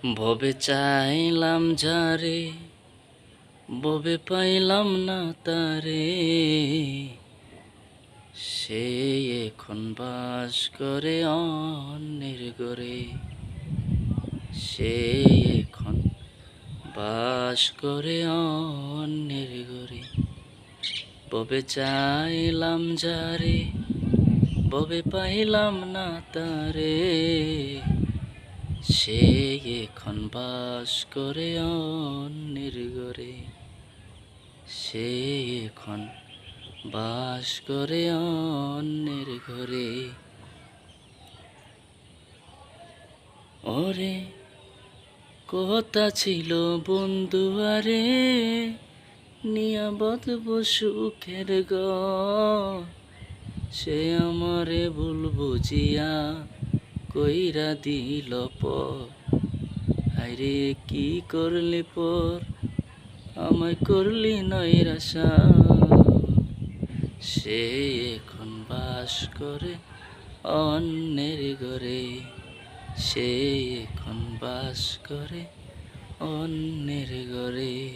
ভবে চাইলাম যারে, ভবে পাইলাম না তারে, সে এখন বাস করে অন্যের ঘরে। সে এখন বাস করে অন্যের ঘরে। ভবে চাইলাম যারে, ভবে পাইলাম না তারে, সে এখন বাস করে অন্যের ঘরে। সে এখন বাস করে অন্যের ঘরে। ওরে কথা ছিল বন্ধু আরে, নিয়া বদব সুখের ঘর। সে আমারে ভুল বুঝিয়া কইরা দিল পর। হায়রে কি করলি পর, আমায় করলি নৈরাশা। সে এখন বাস করে অন্যের ঘরে। সে এখন বাস করে অন্যের ঘরে।